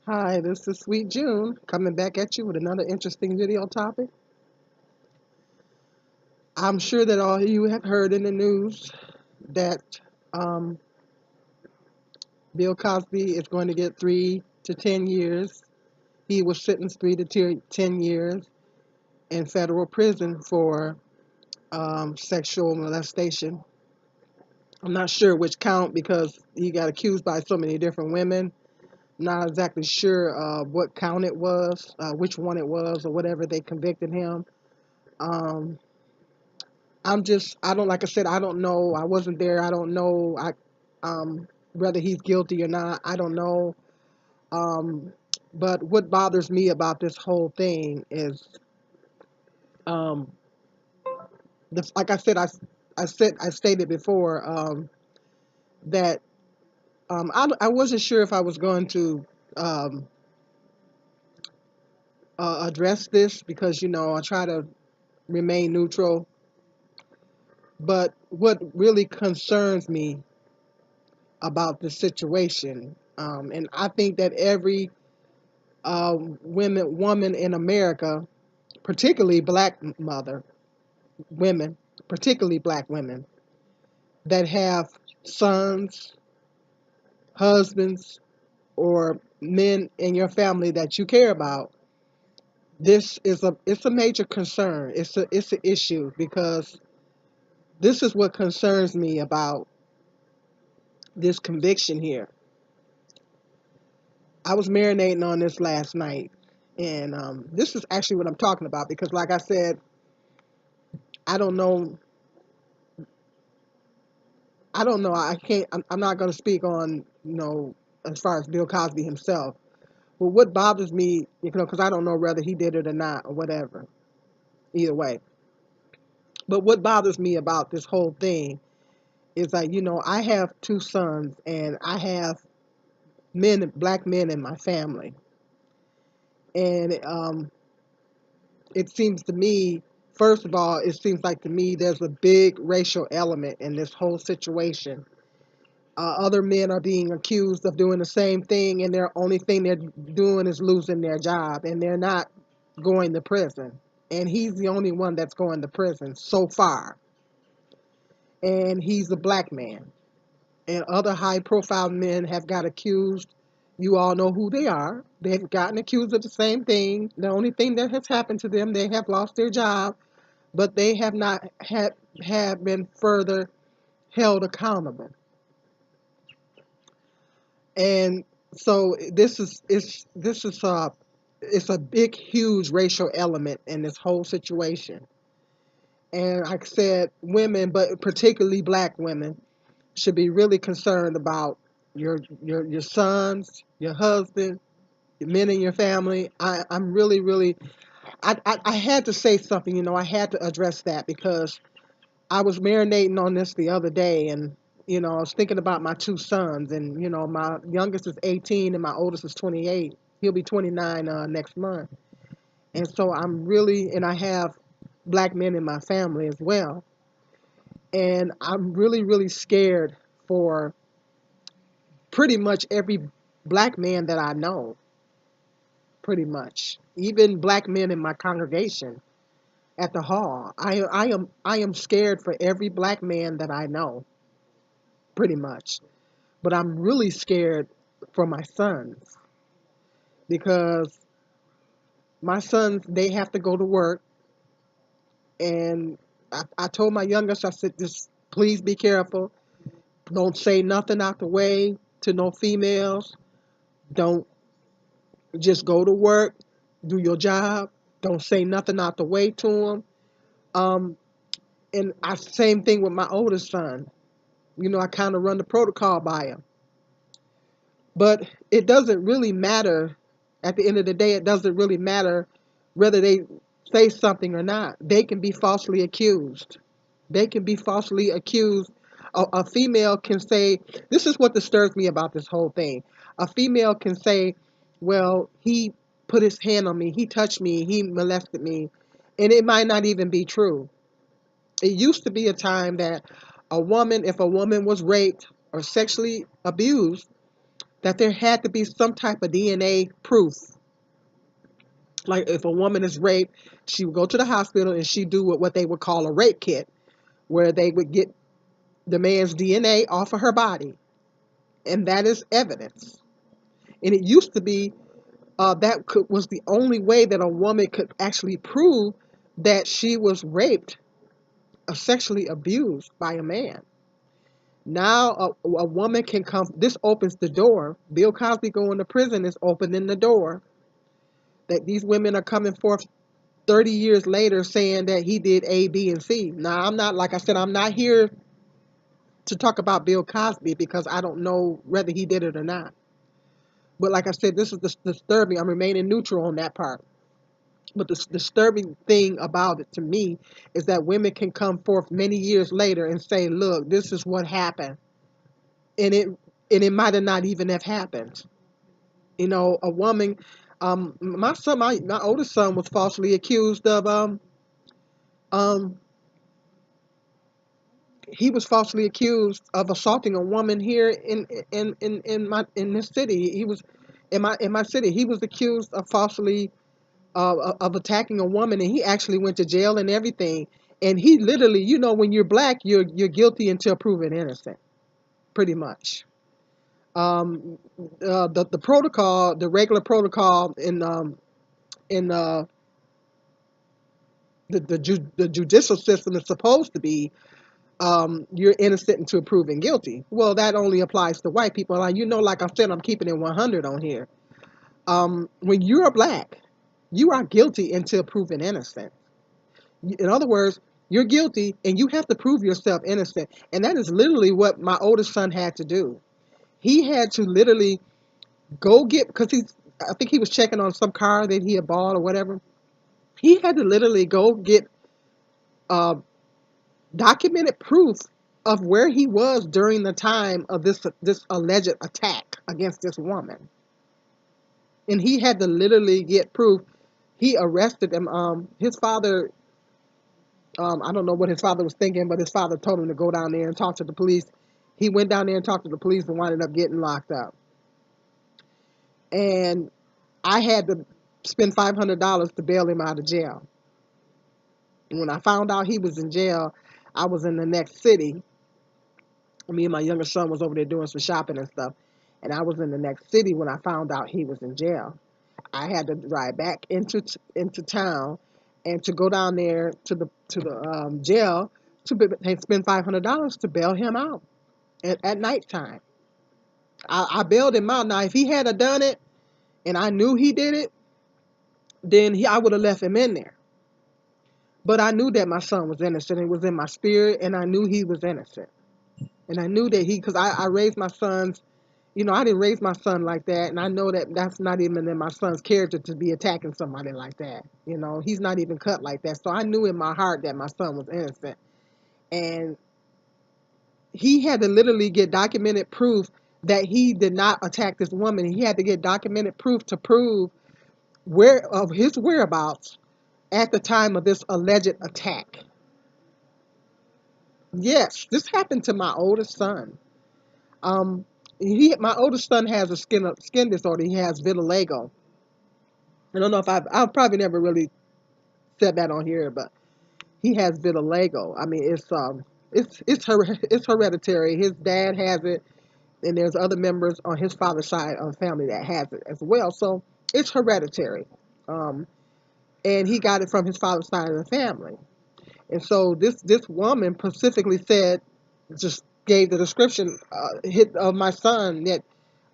Hi, this is Sweet June coming back at you with another interesting video topic. I'm sure that all of you have heard in the news that um, Bill Cosby is going to get 3 to 10 years. He was sentenced 3 to 10 years in federal prison for sexual molestation. I'm not sure which count because he got accused by so many different women. Not exactly sure what count it was, which one it was, or whatever they convicted him. Um, I don't, like I said, I don't know. I wasn't there. I don't know. Whether he's guilty or not, I don't know. Um, but what bothers me about this whole thing is, um, like I said, I stated before, that I wasn't sure if I was going to um, address this because I try to remain neutral. But what really concerns me about the situation, and I think that every woman in America, particularly women, particularly black women that have sons, husbands, or men in your family that you care about. It's a major concern. It's an issue because this is what concerns me about this conviction here. I was marinating on this last night, and this is actually what I'm talking about because, like I said, I don't know I don't know. I can't. I'm not going to speak on as far as Bill Cosby himself. But what bothers me, because I don't know whether he did it or not or whatever. Either way. But what bothers me about this whole thing is that I have 2 sons and I have black men in my family, and it seems to me, first of all, it seems like to me there's a big racial element in this whole situation. Other men are being accused of doing the same thing, and their only thing they're doing is losing their job, and they're not going to prison. And he's the only one that's going to prison so far, and he's a black man. And other high-profile men have got accused. You all know who they are. They've gotten accused of the same thing. The only thing that has happened to them, they have lost their job, but they have not have been further held accountable. And so it's a big, huge racial element in this whole situation. And like I said, women, but particularly black women, should be really concerned about your sons, your husband, the men in your family. I'm really, really, I had to say something. I had to address that because I was marinating on this the other day, and I was thinking about my 2 sons, and my youngest is 18 and my oldest is 28. He'll be 29 next month, and so and I have black men in my family as well, and I'm really, really scared for pretty much every black man that I know, pretty much, even black men in my congregation at the hall. I am scared for every black man that I know, pretty much. But I'm really scared for my sons because my sons, they have to go to work. And I told my youngest, I said, just please be careful. Don't say nothing out the way to no females. Don't just go to work, do your job. Don't say nothing out the way to them. Um, and same thing with my oldest son. I kind of run the protocol by him. But it doesn't really matter. At the end of the day, it doesn't really matter whether they say something or not. They can be falsely accused. They can be falsely accused. A female can say, this is what disturbs me about this whole thing. A female can say, well, he put his hand on me, he touched me, he molested me, and it might not even be true. It used to be a time that if a woman was raped or sexually abused, that there had to be some type of DNA proof. Like if a woman is raped, she would go to the hospital and she do what they would call a rape kit, where they would get the man's DNA off of her body, and that is evidence. And it used to be was the only way that a woman could actually prove that she was raped or sexually abused by a man. Now a woman can come. This opens the door. Bill Cosby going to prison is opening the door that these women are coming forth 30 years later saying that he did A, B, and C. Now, I'm not, like I said, I'm not here to talk about Bill Cosby because I don't know whether he did it or not. But like I said, this is disturbing. I'm remaining neutral on that part. But the disturbing thing about it to me is that women can come forth many years later and say, look, this is what happened. And it might have not even have happened. You know, a woman, my oldest son was falsely accused of, um, he was falsely accused of assaulting a woman here in this city. He was in my city. He was accused of falsely of attacking a woman, and he actually went to jail and everything. And he literally, you know, when you're black, you're guilty until proven innocent, pretty much. The protocol, the regular protocol in the judicial system is supposed to be you're innocent until proven guilty. Well, that only applies to white people. Like, you know, like I said, I'm keeping it 100 on here. When you're black, you are guilty until proven innocent. In other words, you're guilty and you have to prove yourself innocent. And that is literally what my oldest son had to do. He had to literally go get, because I think he was checking on some car that he had bought or whatever. He had to literally go get uh, documented proof of where he was during the time of this alleged attack against this woman, and he had to literally get proof. He arrested him. His father, I don't know what his father was thinking, but his father told him to go down there and talk to the police. He went down there and talked to the police and wound up getting locked up. And I had to spend $500 to bail him out of jail. And when I found out he was in jail, I was in the next city. Me and my younger son was over there doing some shopping and stuff, and I was in the next city when I found out he was in jail. I had to drive back into town, and to go down there to the jail and spend $500 to bail him out at nighttime. I bailed him out. Now, if he had done it and I knew he did it, then I would have left him in there. But I knew that my son was innocent. It was in my spirit, and I knew he was innocent. And I knew that because I raised my sons, you know, I didn't raise my son like that. And I know that that's not even in my son's character to be attacking somebody like that. You know, he's not even cut like that. So I knew in my heart that my son was innocent. And he had to literally get documented proof that he did not attack this woman. He had to get documented proof to prove where of his whereabouts at the time of this alleged attack. Yes, this happened to my oldest son. Um, my oldest son has a skin disorder. He has vitiligo. I don't know if I've probably never really said that on here, but he has vitiligo. I mean, it's hereditary. His dad has it, and there's other members on his father's side of the family that has it as well. So it's hereditary. Um, and he got it from his father's side of the family. And so this woman specifically said, just gave the description of my son that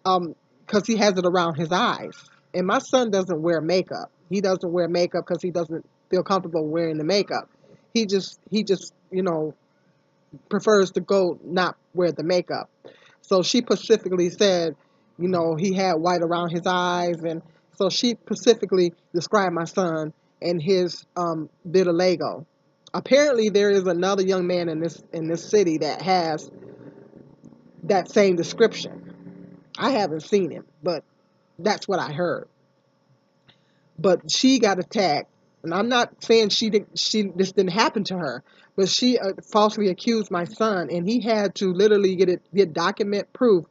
because he has it around his eyes. And my son doesn't wear makeup. He doesn't wear makeup because he doesn't feel comfortable wearing the makeup. He just prefers to go not wear the makeup. So she specifically said, you know, he had white around his eyes, and so she specifically described my son and his vitiligo. Apparently, there is another young man in this city that has that same description. I haven't seen him, but that's what I heard. But she got attacked, and I'm not saying this didn't happen to her, but she falsely accused my son, and he had to literally get document proof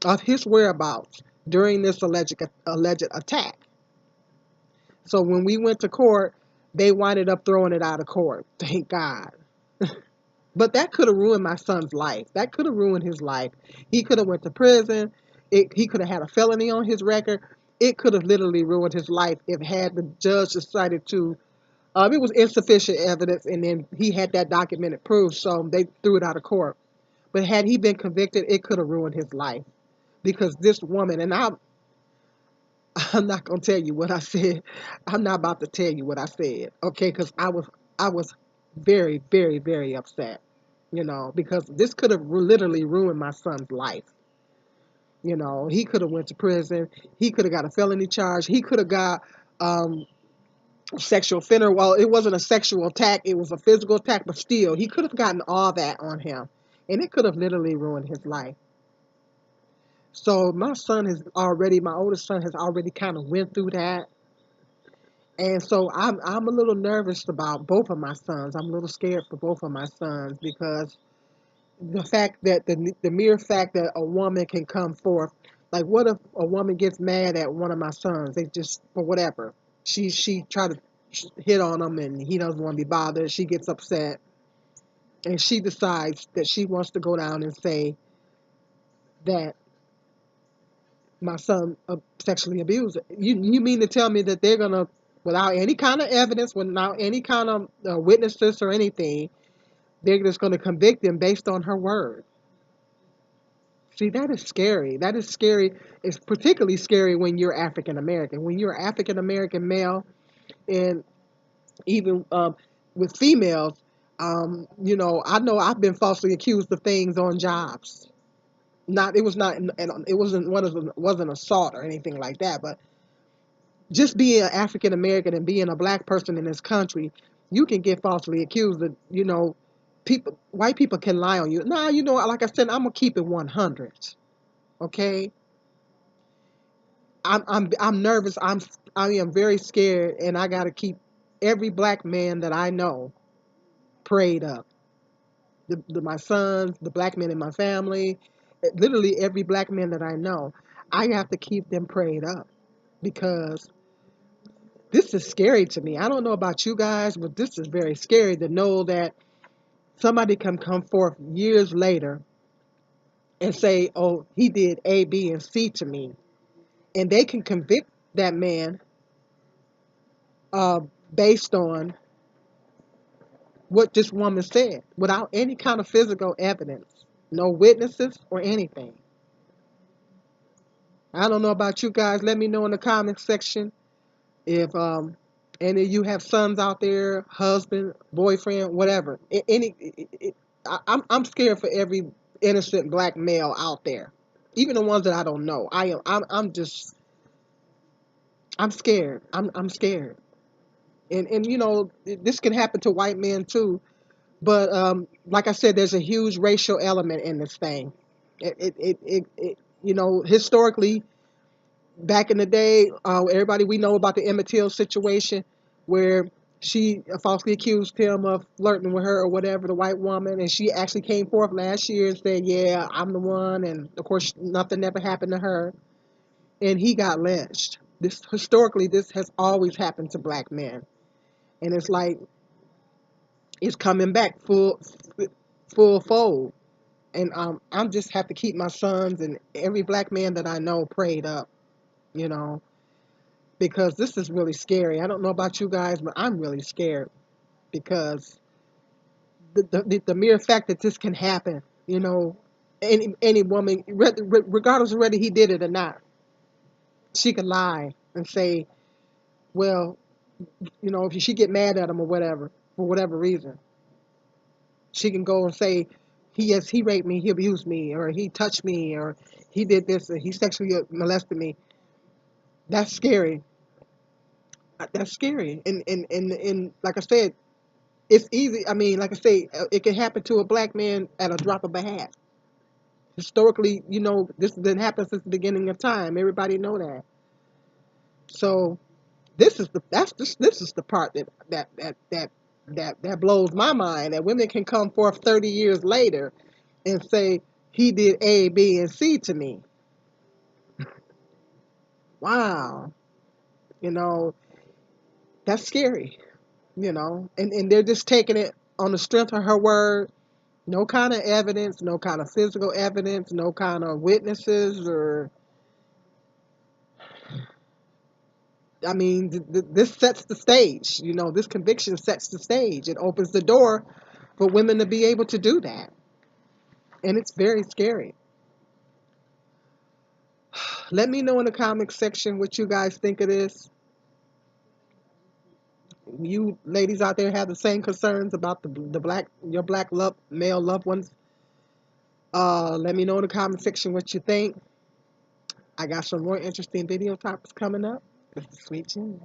of his whereabouts during this alleged attack. So when we went to court, they winded up throwing it out of court. Thank God. But that could have ruined my son's life. That could have ruined his life. He could have went to prison. He could have had a felony on his record. It could have literally ruined his life if had the judge decided to. It was insufficient evidence, and then he had that documented proof, so they threw it out of court. But had he been convicted, it could have ruined his life because this woman, and I'm not gonna tell you what I said. I'm not about to tell you what I said, okay? Because I was very, very, very upset, because this could have literally ruined my son's life. He could have went to prison. He could have got a felony charge. He could have got sexual offender. Well, it wasn't a sexual attack; it was a physical attack. But still, he could have gotten all that on him, and it could have literally ruined his life. So my oldest son has already kind of went through that. And so I'm a little nervous about both of my sons. I'm a little scared for both of my sons because the fact that the mere fact that a woman can come forth, like what if a woman gets mad at one of my sons? They just for whatever. She tried to hit on him and he doesn't want to be bothered. She gets upset and she decides that she wants to go down and say that my son sexually abused. You mean to tell me that they're gonna, without any kind of evidence, without any kind of witnesses or anything, they're just gonna convict him based on her word? See, that is scary. That is scary. It's particularly scary when you're African American. When you're African American male, and even with females, I know I've been falsely accused of things on jobs. Not, it was not, and it wasn't assault or anything like that, but just being African American and being a black person in this country, you can get falsely accused of, white people can lie on you. Nah, like I said, I'm gonna keep it 100. Okay, I'm nervous. I am very scared, and I gotta keep every black man that I know prayed up. My sons, the black men in my family, literally every black man that I know, I have to keep them prayed up because this is scary to me. I don't know about you guys, but this is very scary to know that somebody can come forth years later and say, oh, he did A, B, and C to me. And they can convict that man uh, based on what this woman said without any kind of physical evidence, no witnesses or anything. I don't know about you guys. Let me know in the comments section if any of you have sons out there, husband, boyfriend, whatever. I'm scared for every innocent black male out there, even the ones that I don't know. I'm scared. I'm scared. And this can happen to white men too. But like I said, there's a huge racial element in this thing. Historically, back in the day, everybody, we know about the Emmett Till situation where she falsely accused him of flirting with her or whatever, the white woman, and she actually came forth last year and said, yeah, I'm the one, and of course nothing ever happened to her, and he got lynched. This has always happened to black men, and it's like it's coming back full fold. And I'm just have to keep my sons and every black man that I know prayed up, you know because this is really scary. I don't know about you guys, but I'm really scared because the mere fact that this can happen, any woman, regardless of whether he did it or not, she could lie and say, well, if she get mad at him or whatever, for whatever reason, she can go and say, he raped me, he abused me, or he touched me, or he did this, or he sexually molested me. That's scary. That's scary. And like I said, it's easy. I mean, like I say, it can happen to a black man at a drop of a hat. Historically, this has been happening since the beginning of time. Everybody know that. So this is the part that blows my mind. That women can come forth 30 years later and say he did A, B, and C to me. wow, you know, that's scary, and they're just taking it on the strength of her word. No kind of evidence, no kind of physical evidence, no kind of witnesses, or I mean, this sets the stage. This conviction sets the stage. It opens the door for women to be able to do that, and it's very scary. Let me know in the comment section what you guys think of this. You ladies out there have the same concerns about your black male loved ones. Let me know in the comment section what you think. I got some more interesting video topics coming up. This is Sweet June.